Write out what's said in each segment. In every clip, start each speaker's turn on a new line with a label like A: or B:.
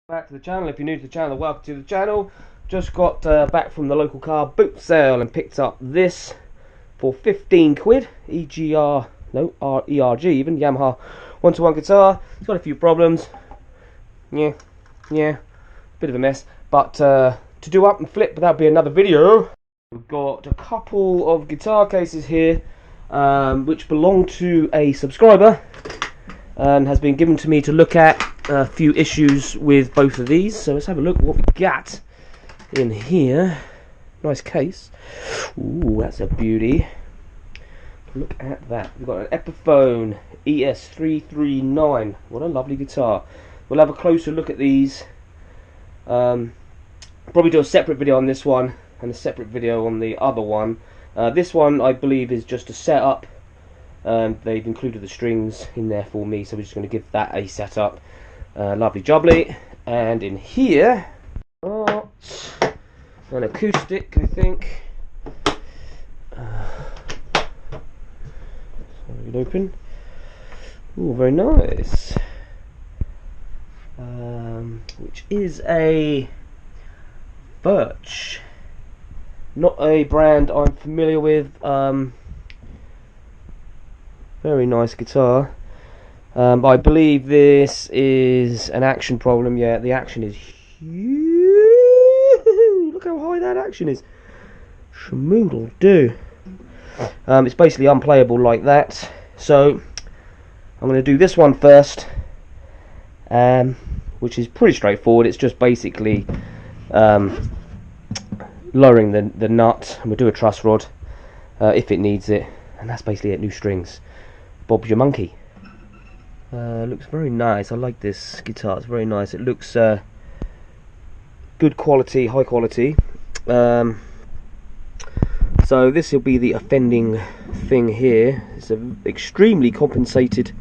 A: Back to the channel. If you're new to the channel, welcome to the channel. Just got back from the local car boot sale and picked up this for 15 quid. ERG even, Yamaha 1-to-1 guitar. It's got a few problems. Yeah, bit of a mess. But to do up and flip, that'll be another video. We've got a couple of guitar cases here, which belong to a subscriber and has been given to me to look at. A few issues with both of these, so let's have a look at what we got in here. Nice case. Ooh, that's a beauty. Look at that. We've got an Epiphone ES339. What a lovely guitar. We'll have a closer look at these. Probably do a separate video on this one and a separate video on the other one. This one I believe is just a setup. They've included the strings in there for me, so we're just going to give that a setup. Lovely jubbly. And in here got an acoustic, I think. It open. Ooh, very nice. Which is a Furch. Not a brand I'm familiar with. Very nice guitar. I believe this is an action problem. Yeah, the action is huge. Look how high that action is. Schmoodle do. It's basically unplayable like that. So I'm going to do this one first, which is pretty straightforward. It's just basically lowering the nut, and we'll do a truss rod if it needs it, and that's basically it. New strings. Bob's your monkey. Looks very nice. I like this guitar. It's very nice. It looks good quality, high quality. So this will be the offending thing here. It's an extremely compensated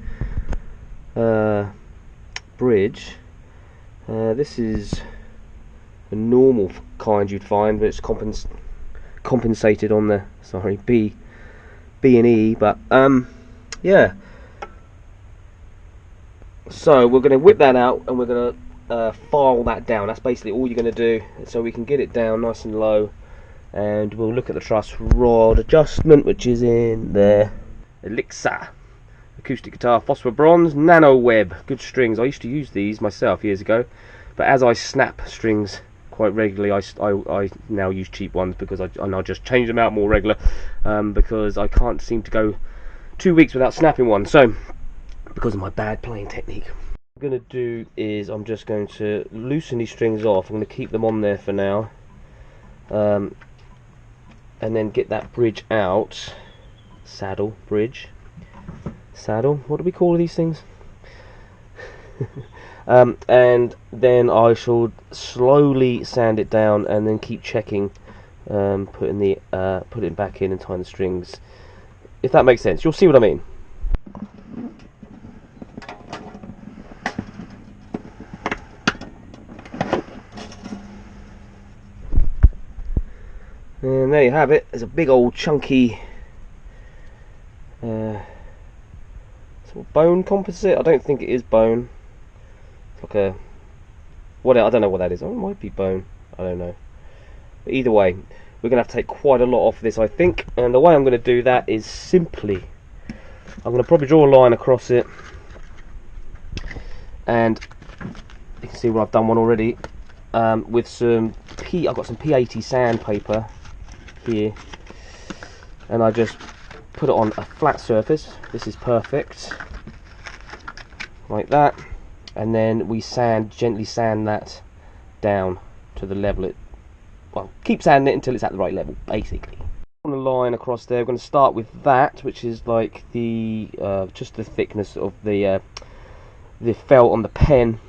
A: bridge. This is a normal kind you'd find, but it's compensated on the B and E. But yeah. So we're going to whip that out and we're going to file that down. That's basically all you're going to do, so we can get it down nice and low. And we'll look at the truss rod adjustment, which is in the Elixir acoustic guitar, phosphor bronze, nano web, good strings. I used to use these myself years ago, but as I snap strings quite regularly, I now use cheap ones because I just change them out more regular, because I can't seem to go 2 weeks without snapping one. So because of my bad playing technique, what I'm going to do is I'm just going to loosen these strings off. I'm going to keep them on there for now, and then get that bridge out. Saddle, bridge, saddle, what do we call these things? And then I shall slowly sand it down and then keep checking, putting it back in and tying the strings, if that makes sense. You'll see what I mean. And there you have it. There's a big old chunky sort of bone composite. I don't think it is bone. It's like a I don't know what that is. Oh, it might be bone. I don't know. But either way, we're gonna have to take quite a lot off this, I think. And the way I'm gonna do that is simply, I'm gonna probably draw a line across it, and you can see where I've done one already, with some I've got some P80 sandpaper here, and I just put it on a flat surface. This is perfect, like that, and then we gently sand that down to the level keep sanding it until it's at the right level, basically. On a line across there, we're going to start with that, which is like the just the thickness of the felt on the pen.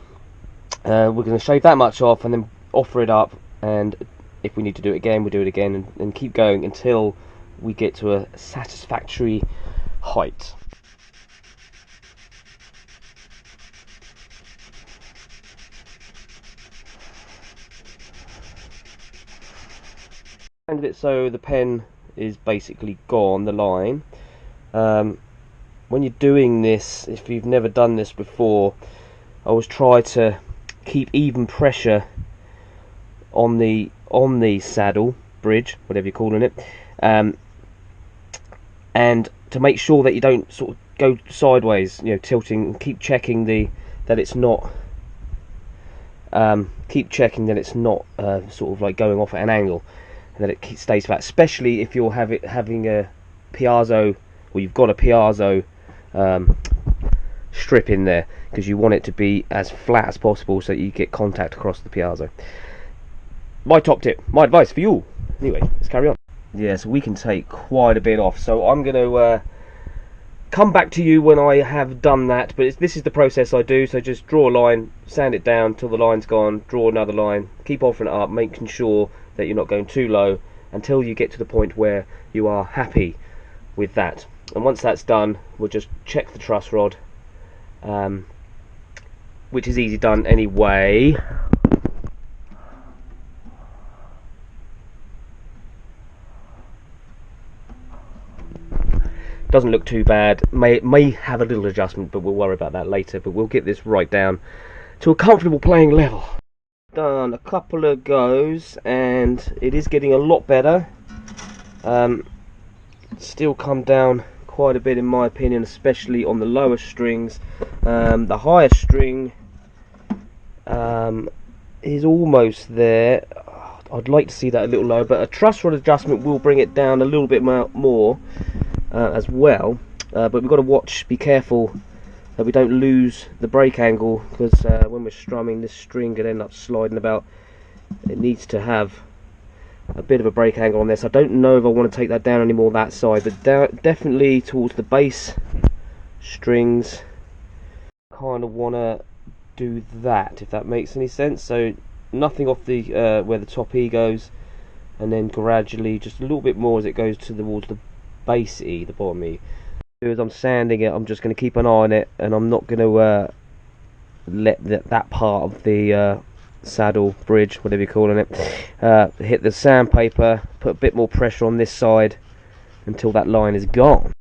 A: We're going to shave that much off and then offer it up, and if we need to do it again, we'll do it again, and keep going until we get to a satisfactory height. And it so the pen is basically gone, the line. When you're doing this, if you've never done this before, I always try to keep even pressure on the saddle bridge, whatever you're calling it, and to make sure that you don't sort of go sideways, you know, tilting. Keep checking that it's not sort of like going off at an angle, and that it stays flat, especially if you're having a piezo, or you've got a piezo strip in there, because you want it to be as flat as possible so that you get contact across the piezo. My top tip, my advice for you. Anyway, let's carry on. Yeah, so we can take quite a bit off, so I'm going to come back to you when I have done that, but this is the process I do. So just draw a line, sand it down till the line's gone, draw another line, keep offering it up, making sure that you're not going too low until you get to the point where you are happy with that. And once that's done, we'll just check the truss rod, which is easy done anyway. Doesn't look too bad, may have a little adjustment, but we'll worry about that later. But we'll get this right down to a comfortable playing level. Done a couple of goes and it is getting a lot better. Still come down quite a bit in my opinion, especially on the lower strings. The higher string is almost there. I'd like to see that a little lower, but a truss rod adjustment will bring it down a little bit more. As well, but we've got to watch, be careful that we don't lose the break angle, because when we're strumming, this string could end up sliding about. It needs to have a bit of a break angle on this. I don't know if I want to take that down anymore that side, but definitely towards the bass strings, kind of want to do that, if that makes any sense. So nothing off the where the top E goes, and then gradually just a little bit more as it goes towards the base E, the bottom E. As I'm sanding it, I'm just going to keep an eye on it, and I'm not going to let that part of the saddle bridge, whatever you're calling it, hit the sandpaper. Put a bit more pressure on this side until that line is gone.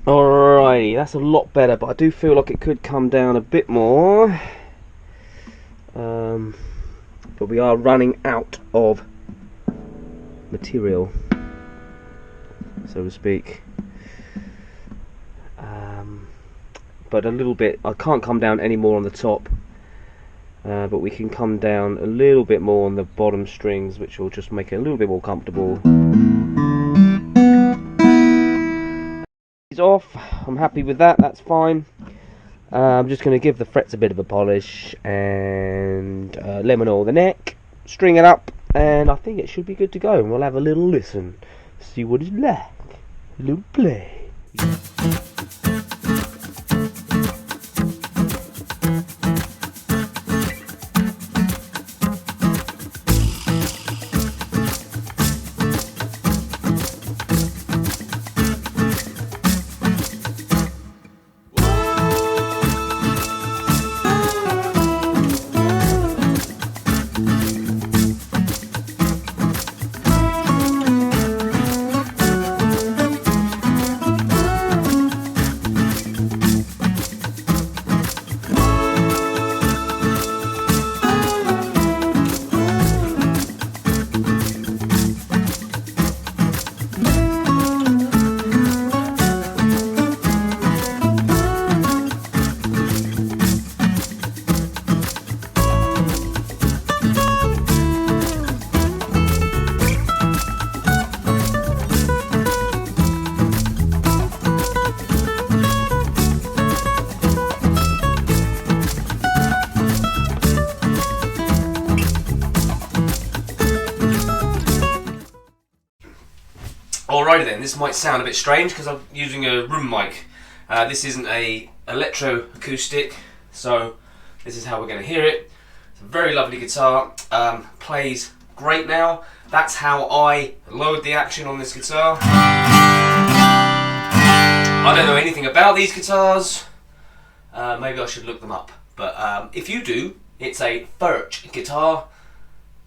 A: Alrighty, that's a lot better, but I do feel like it could come down a bit more. But we are running out of material, so to speak. But a little bit, I can't come down any more on the top, but we can come down a little bit more on the bottom strings, which will just make it a little bit more comfortable. Off, I'm happy with that, that's fine. I'm just going to give the frets a bit of a polish and lemon oil the neck, string it up, and I think it should be good to go. And we'll have a little listen, see what it's like, a little play. Alrighty then, this might sound a bit strange because I'm using a room mic. This isn't a electro-acoustic, so this is how we're going to hear it. It's a very lovely guitar, plays great now. That's how I lowered the action on this guitar. I don't know anything about these guitars. Maybe I should look them up. But if you do, it's a Furch guitar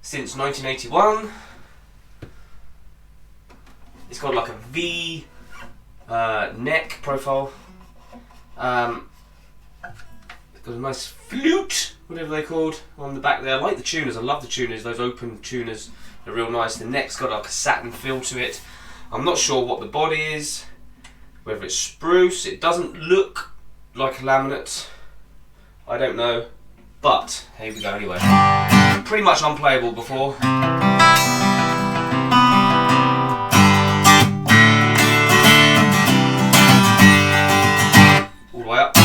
A: since 1981. It's got like a V neck profile. It's got a nice flute, whatever they're called, on the back there. I like the tuners, I love the tuners, those open tuners are real nice. The neck's got like a satin feel to it. I'm not sure what the body is, whether it's spruce. It doesn't look like a laminate. I don't know, but here we go anyway. Pretty much unplayable before. All the way up.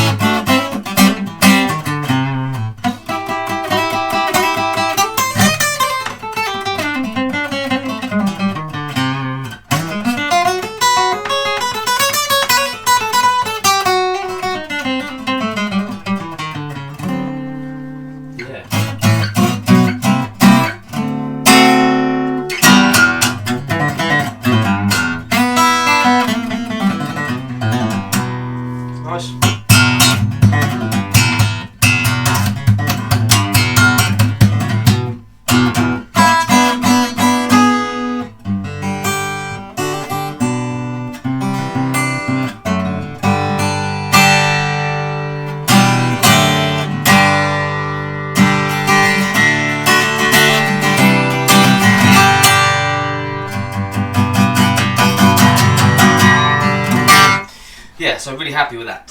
A: Yeah, so I'm really happy with that.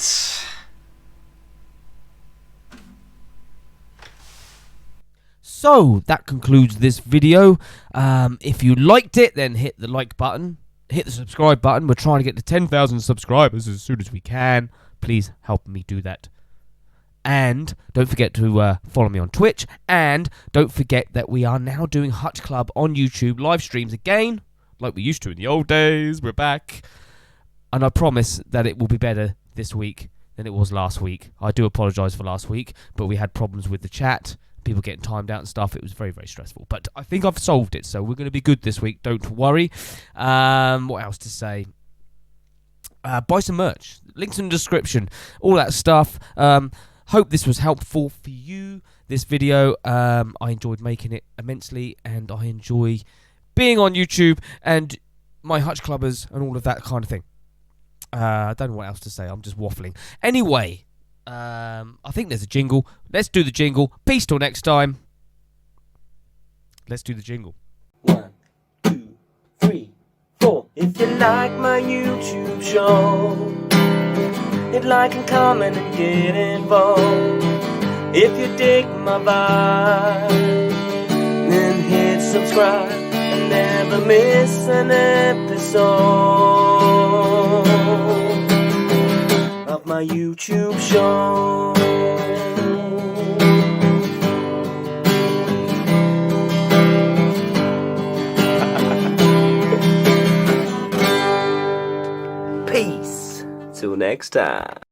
A: So that concludes this video. If you liked it, then hit the like button, hit the subscribe button. We're trying to get to 10,000 subscribers as soon as we can. Please help me do that. And don't forget to follow me on Twitch. And don't forget that we are now doing Hutch Club on YouTube live streams again, like we used to in the old days. We're back. And I promise that it will be better this week than it was last week. I do apologise for last week, but we had problems with the chat, people getting timed out and stuff. It was very, very stressful. But I think I've solved it, so we're going to be good this week. Don't worry. What else to say? Buy some merch. Links in the description. All that stuff. Hope this was helpful for you, this video. I enjoyed making it immensely, and I enjoy being on YouTube and my Hutch Clubbers and all of that kind of thing. I don't know what else to say. I'm just waffling. Anyway, I think there's a jingle. Let's do the jingle. Peace till next time. Let's do the jingle.
B: 1, 2, 3, 4. If you like my YouTube show, hit like and comment and get involved. If you dig my vibe, then hit subscribe and never miss an episode of my YouTube show. Peace. Till next time.